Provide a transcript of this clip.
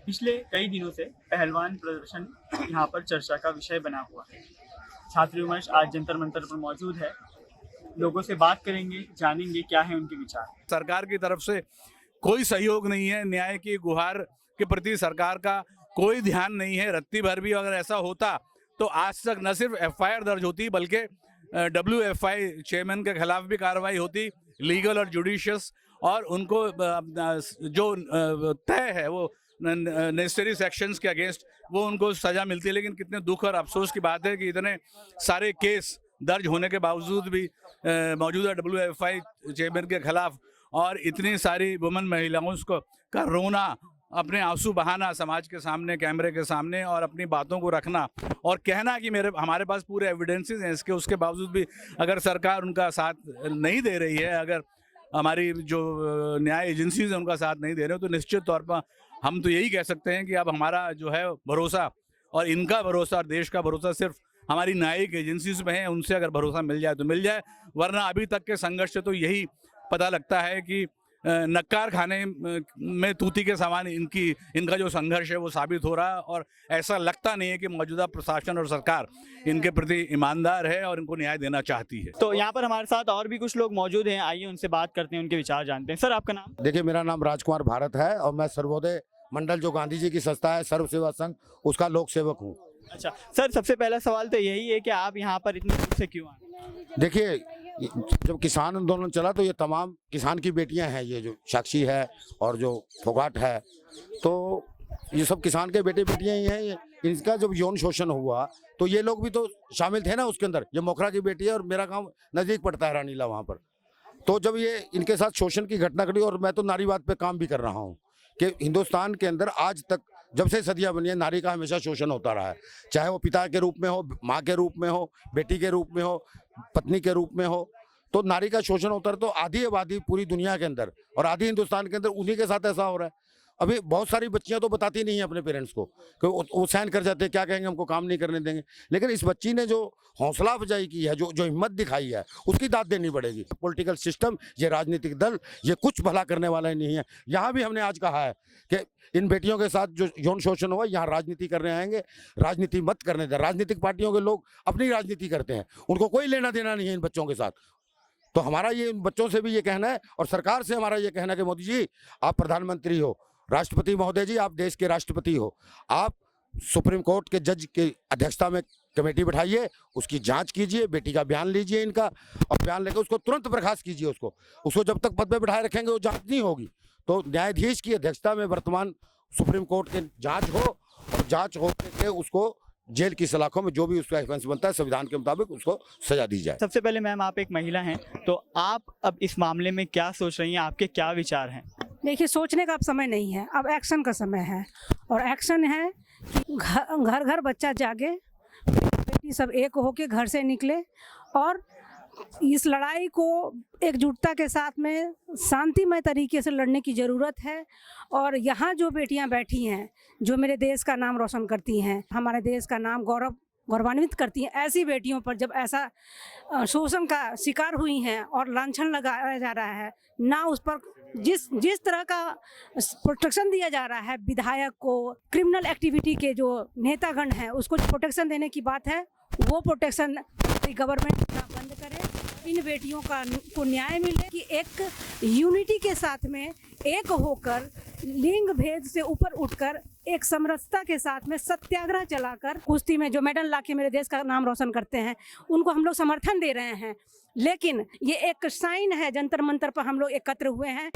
पिछले कई दिनों से पहलवान प्रदर्शन यहाँ पर चर्चा का विषय बना हुआ है। छात्र विमर्श आज जंतर मंतर पर मौजूद है। लोगों से बात करेंगे, जानेंगे क्या है उनके विचार। सरकार की तरफ से कोई सहयोग नहीं है, न्याय की गुहार के प्रति सरकार का कोई ध्यान नहीं है। रत्ती भर भी अगर ऐसा होता तो आज तक न सिर्फ एफआईआर दर्ज होती बल्कि WFI चेयरमैन के खिलाफ भी कार्रवाई होती, लीगल और जुडिशियस, और उनको जो तय है वो नेसेसरी सेक्शंस के अगेंस्ट वो उनको सजा मिलती है। लेकिन कितने दुख और अफसोस की बात है कि इतने सारे केस दर्ज होने के बावजूद भी मौजूदा WFI चेयरमैन के खिलाफ और इतनी सारी वुमेन महिलाओं का रोना, अपने आंसू बहाना समाज के सामने, कैमरे के सामने, और अपनी बातों को रखना और कहना कि हमारे पास पूरे एविडेंसेस हैं इसके, उसके बावजूद भी अगर सरकार उनका साथ नहीं दे रही है, अगर हमारी जो न्याय एजेंसीज हैं उनका साथ नहीं दे रहे हो, तो निश्चित तौर पर हम तो यही कह सकते हैं कि अब हमारा जो है भरोसा और इनका भरोसा और देश का भरोसा सिर्फ हमारी न्यायिक एजेंसीज में है। उनसे अगर भरोसा मिल जाए तो मिल जाए, वरना अभी तक के संघर्ष से तो यही पता लगता है कि नक्कार खाने में तूती के समान इनका जो संघर्ष है वो साबित हो रहा है। और ऐसा लगता नहीं है कि मौजूदा प्रशासन और सरकार इनके प्रति ईमानदार है और इनको न्याय देना चाहती है। तो यहाँ पर हमारे साथ और भी कुछ लोग मौजूद हैं, आइए उनसे बात करते हैं, उनके विचार जानते हैं। सर, आपका नाम? देखिए, मेरा नाम राजकुमार भारत है और मैं सर्वोदय मंडल, जो गांधी जी की संस्था है सर्व सेवा संघ, उसका लोक सेवक हूँ। अच्छा सर, सबसे पहला सवाल तो यही है कि आप यहाँ पर इतनी दूर से क्यों आए? देखिए, जब किसान आंदोलन चला तो ये तमाम किसान की बेटियां हैं, ये जो साक्षी है और जो फोगाट है, तो ये सब किसान के बेटे बेटियां ही हैं। इनका जब यौन शोषण हुआ तो ये लोग भी तो शामिल थे ना उसके अंदर। ये मोखरा की बेटी है और मेरा गांव नजदीक पड़ता है रानीला, वहाँ पर। तो जब ये इनके साथ शोषण की घटना घटी, और मैं तो नारीवाद पे काम भी कर रहा हूँ कि हिंदुस्तान के अंदर आज तक जब से सदियां बनी है, नारी का हमेशा शोषण होता रहा है, चाहे वो पिता के रूप में हो, माँ के रूप में हो, बेटी के रूप में हो, पत्नी के रूप में हो। तो नारी का शोषण होता है। तो आधी आबादी पूरी दुनिया के अंदर और आधी हिंदुस्तान के अंदर उन्हीं के साथ ऐसा हो रहा है। अभी बहुत सारी बच्चियां तो बताती नहीं है अपने पेरेंट्स को कि वो साइन कर जाते हैं, क्या कहेंगे, हमको काम नहीं करने देंगे। लेकिन इस बच्ची ने जो हौसला अफजाई की है, जो हिम्मत दिखाई है, उसकी दाद देनी पड़ेगी। पॉलिटिकल सिस्टम, ये राजनीतिक दल, ये कुछ भला करने वाला ही नहीं है। यहाँ भी हमने आज कहा है कि इन बेटियों के साथ जो यौन शोषण हुआ, यहाँ राजनीति करने आएंगे, राजनीति मत करने दें। राजनीतिक पार्टियों के लोग अपनी राजनीति करते हैं, उनको कोई लेना देना नहीं है इन बच्चों के साथ। तो हमारा ये इन बच्चों से भी ये कहना है और सरकार से हमारा ये कहना है कि मोदी जी, आप प्रधानमंत्री हो, राष्ट्रपति महोदय जी, आप देश के राष्ट्रपति हो, आप सुप्रीम कोर्ट के जज की अध्यक्षता में कमेटी बैठाइए, उसकी जांच कीजिए, बेटी का बयान लीजिए इनका, और बयान लेकर उसको तुरंत बर्खास्त कीजिए। उसको जब तक पद पे बैठाए रखेंगे वो जांच नहीं होगी। तो न्यायाधीश की अध्यक्षता में वर्तमान सुप्रीम कोर्ट की जांच हो, और जांच होने के उसको जेल की सलाखों में जो भी उसका एक्सपेंस बनता है संविधान के मुताबिक उसको सजा दी जाए। सबसे पहले मैम, आप एक महिला हैं, तो आप अब इस मामले में क्या सोच रही हैं, आपके क्या विचार हैं? देखिए, सोचने का अब समय नहीं है, अब एक्शन का समय है। और एक्शन है कि घर घर बच्चा जागे, बेटी सब एक होके घर से निकले और इस लड़ाई को एकजुटता के साथ में शांतिमय तरीके से लड़ने की ज़रूरत है। और यहाँ जो बेटियाँ बैठी हैं, जो मेरे देश का नाम रोशन करती हैं, हमारे देश का नाम गौरवान्वित करती हैं, ऐसी बेटियों पर जब ऐसा शोषण का शिकार हुई हैं और लांछन लगाया जा रहा है, ना उस पर जिस तरह का प्रोटेक्शन दिया जा रहा है विधायक को, क्रिमिनल एक्टिविटी के जो नेतागण हैं उसको जो प्रोटेक्शन देने की बात है, वो प्रोटेक्शन गवर्नमेंट बंद करे। इन बेटियों को न्याय मिले कि एक यूनिटी के साथ में एक होकर, लिंग भेद से ऊपर उठकर, एक समरसता के साथ में सत्याग्रह चलाकर कुश्ती में जो मेडल लाके मेरे देश का नाम रोशन करते हैं, उनको हम लोग समर्थन दे रहे हैं। लेकिन ये एक साइन है, जंतर मंतर पर हम लोग एकत्र हुए हैं।